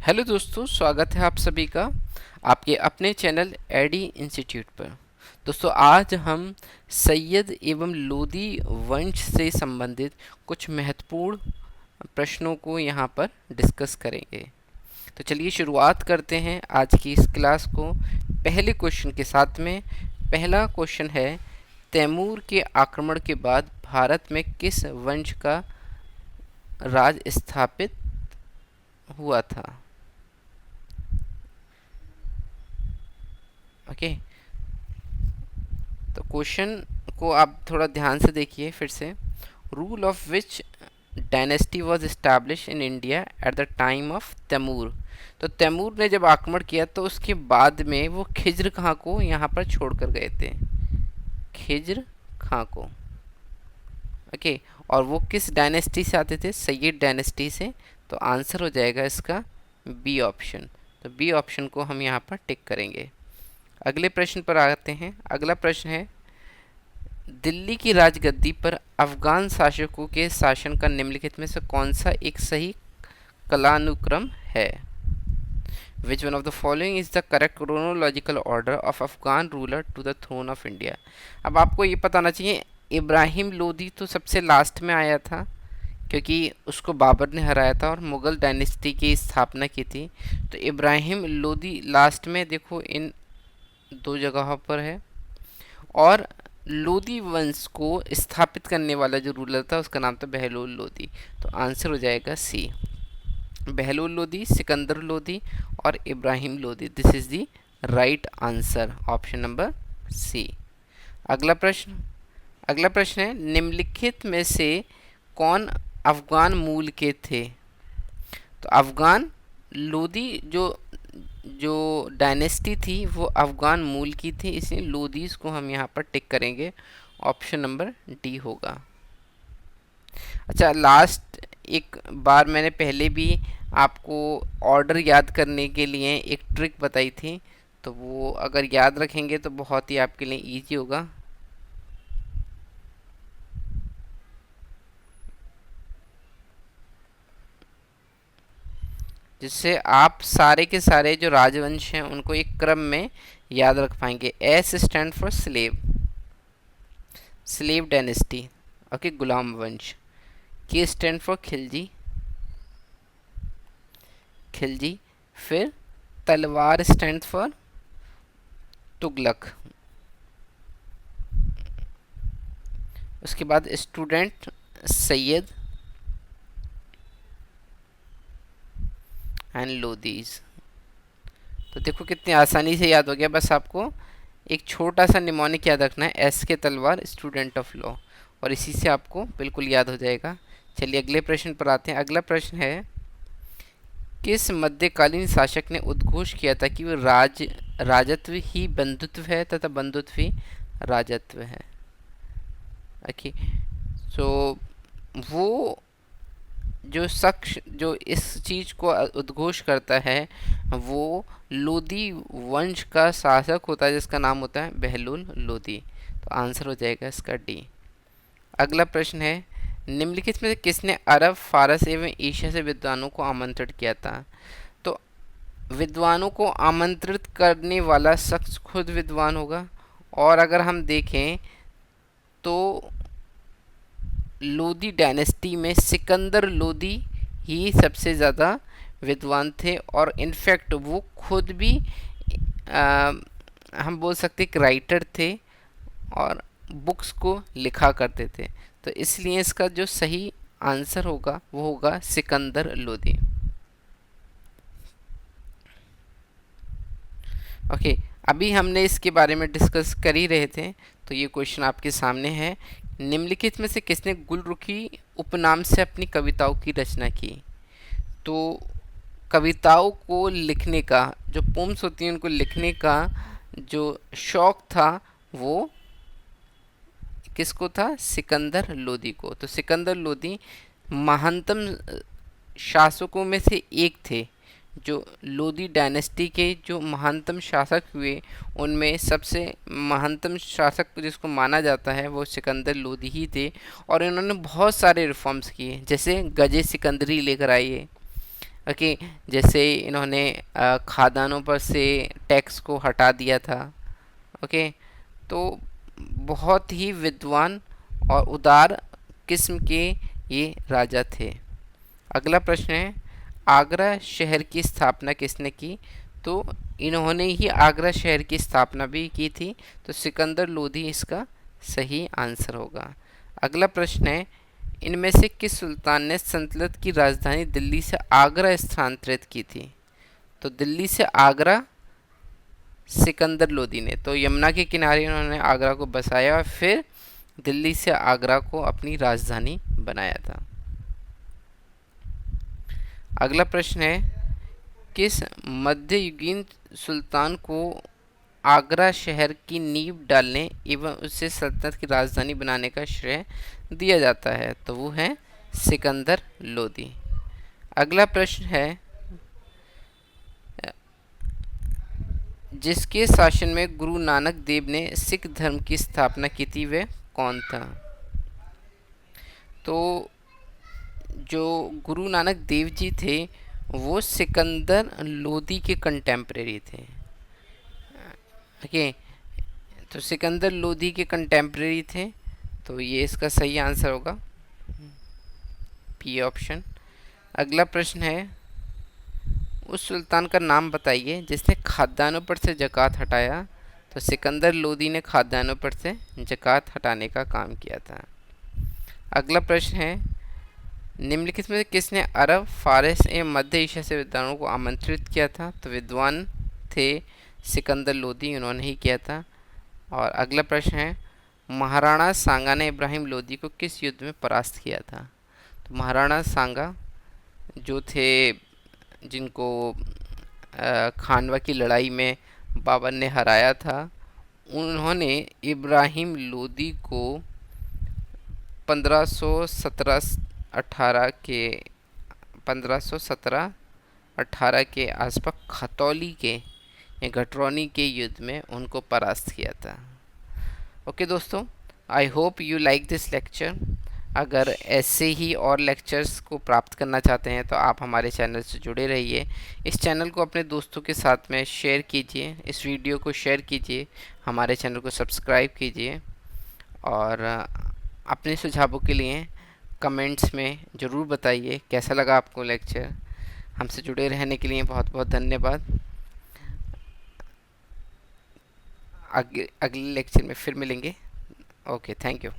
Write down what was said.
Hello दोस्तों, स्वागत है आप सभी का आपके अपने चैनल एडी इंस्टीट्यूट पर। दोस्तों, आज हम सैयद एवं लोदी वंश से संबंधित कुछ महत्वपूर्ण प्रश्नों को यहाँ पर डिस्कस करेंगे। तो चलिए शुरुआत करते हैं आज की इस क्लास को पहले क्वेश्चन के साथ में। पहला क्वेश्चन है, तैमूर के आक्रमण के बाद भारत में किस वंश का राज स्थापित हुआ था? ओके, तो क्वेश्चन को आप थोड़ा ध्यान से देखिए फिर से। Rule of which dynasty was establish in India at the time of Timur. तो तैमूर ने जब आक्रमण किया तो उसके बाद में वो खिज्र खां को यहाँ पर छोड़कर गए थे, खिज्र खां को। ओके, और वो किस डायनेस्टी से आते थे? सैयद डायनेस्टी से। तो आंसर हो जाएगा इसका बी ऑप्शन। तो बी ऑप्शन को हम यहाँ पर टिक करेंगे। अगले प्रश्न पर आते हैं। अगला प्रश्न है, दिल्ली की राजगद्दी पर अफगान शासकों के शासन का निम्नलिखित में से कौन सा एक सही कालानुक्रम है? Which one of the following is the correct chronological order of Afghan ruler to the throne of India. अब आपको ये पता होना चाहिए, इब्राहिम लोदी तो सबसे लास्ट में आया था क्योंकि उसको बाबर ने हराया था और मुग़ल डायनेस्टी की स्थापना की थी। तो इब्राहिम लोदी लास्ट में, देखो इन दो जगहों पर है। और लोदी वंश को स्थापित करने वाला जो रूलर था उसका नाम था बहलोल लोदी। तो आंसर हो जाएगा सी, बहलोल लोदी, सिकंदर लोदी और Ibrahim Lodi. This is the right answer, option number C. अगला प्रश्न है, निम्नलिखित में से कौन अफगान मूल के थे? तो अफगान लोदी जो डायनेस्टी थी वो अफगान मूल की थी, इसलिए लोदीज को हम यहाँ पर टिक करेंगे। ऑप्शन नंबर डी होगा। अच्छा, लास्ट एक बार मैंने पहले भी आपको ऑर्डर याद करने के लिए एक ट्रिक बताई थी, तो वो अगर याद रखेंगे तो बहुत ही आपके लिए इजी होगा। जिससे आप सारे के सारे जो राजवंश हैं उनको एक क्रम में याद रख पाएंगे। S stand for slave, slave dynasty. Okay, गुलाम वंश। K stand for Khilji, Khilji. फिर तलवार स्टैंड फॉर तुगलक। उसके बाद स्टूडेंट सैयद एंड लोदीज। तो देखो कितनी आसानी से याद हो गया। बस आपको एक छोटा सा निमोनिक याद रखना है, एस के तलवार, स्टूडेंट ऑफ लॉ, और इसी से आपको बिल्कुल याद हो जाएगा। चलिए अगले प्रश्न पर आते हैं। अगला प्रश्न है, किस मध्यकालीन शासक ने उद्घोष किया था कि वो राजत्व ही बंधुत्व है तथा बंधुत्व ही राजत्व है? ओके, सो वो जो शख्स जो इस चीज़ को उद्घोष करता है वो लोदी वंश का शासक होता है जिसका नाम होता है बहलोल लोदी। तो आंसर हो जाएगा इसका डी। अगला प्रश्न है, निम्नलिखित में से किसने अरब, फारस एवं एशिया से विद्वानों को आमंत्रित किया था? तो विद्वानों को आमंत्रित करने वाला शख्स खुद विद्वान होगा। और अगर हम देखें तो लोदी डायनेस्टी में सिकंदर लोदी ही सबसे ज़्यादा विद्वान थे, और इनफैक्ट वो खुद भी हम बोल सकते एक राइटर थे और बुक्स को लिखा करते थे। तो इसलिए इसका जो सही आंसर होगा वो होगा सिकंदर लोदी। ओके, अभी हमने इसके बारे में डिस्कस कर ही रहे थे, तो ये क्वेश्चन आपके सामने है। निम्नलिखित में से किसने गुलरुखी उपनाम से अपनी कविताओं की रचना की? तो कविताओं को लिखने का, जो पोम्स होती हैं उनको लिखने का जो शौक था वो किसको था? सिकंदर लोदी को। तो सिकंदर लोदी महानतम शासकों में से एक थे। जो लोदी डायनेस्टी के जो महानतम शासक हुए उनमें सबसे महानतम शासक जिसको माना जाता है वो सिकंदर लोदी ही थे, और इन्होंने बहुत सारे रिफॉर्म्स किए, जैसे गजे सिकंदरी लेकर आए, ओके, जैसे इन्होंने खादानों पर से टैक्स को हटा दिया था। ओके, तो बहुत ही विद्वान और उदार किस्म के ये राजा थे। अगला प्रश्न है, आगरा शहर की स्थापना किसने की? तो इन्होंने ही आगरा शहर की स्थापना भी की थी, तो सिकंदर लोधी इसका सही आंसर होगा। अगला प्रश्न है, इनमें से किस सुल्तान ने सल्तनत की राजधानी दिल्ली से आगरा स्थानांतरित की थी? तो दिल्ली से आगरा सिकंदर लोदी ने। तो यमुना के किनारे उन्होंने आगरा को बसाया और फिर दिल्ली से आगरा को अपनी राजधानी बनाया था। अगला प्रश्न है, किस मध्ययुगीन सुल्तान को आगरा शहर की नींव डालने एवं उसे सल्तनत की राजधानी बनाने का श्रेय दिया जाता है? तो वो है सिकंदर लोदी। अगला प्रश्न है, जिसके शासन में गुरु नानक देव ने सिख धर्म की स्थापना की थी वह कौन था? तो जो गुरु नानक देव जी थे वो सिकंदर लोदी के कंटेम्प्रेरी थे। ओके, तो सिकंदर लोदी के कंटेम्प्रेरी थे, तो ये इसका सही आंसर होगा, पी ऑप्शन। अगला प्रश्न है, उस सुल्तान का नाम बताइए जिसने खाद्यान्नों पर से ज़कात हटाया? तो सिकंदर लोदी ने खाद्यान्नों पर से ज़कात हटाने का काम किया था। अगला प्रश्न है, निम्नलिखित में से किसने अरब, फारस एवं मध्य एशिया से विद्वानों को आमंत्रित किया था? तो विद्वान थे सिकंदर लोदी, उन्होंने ही किया था। और अगला प्रश्न है, महाराणा सांगा ने इब्राहिम लोदी को किस युद्ध में परास्त किया था? तो महाराणा सांगा जो थे, जिनको खानवा की लड़ाई में बाबर ने हराया था, उन्होंने इब्राहिम लोदी को 1517-18 के आसपास खतौली के या घटरौनी के युद्ध में उनको परास्त किया था। ओके दोस्तों, I hope you like this lecture. अगर ऐसे ही और लेक्चर्स को प्राप्त करना चाहते हैं तो आप हमारे चैनल से जुड़े रहिए। इस चैनल को अपने दोस्तों के साथ में शेयर कीजिए, इस वीडियो को शेयर कीजिए, हमारे चैनल को सब्सक्राइब कीजिए और अपने सुझावों के लिए कमेंट्स में ज़रूर बताइए कैसा लगा आपको लेक्चर। हमसे जुड़े रहने के लिए बहुत बहुत धन्यवाद। अगले लेक्चर में फिर मिलेंगे। Okay, thank you.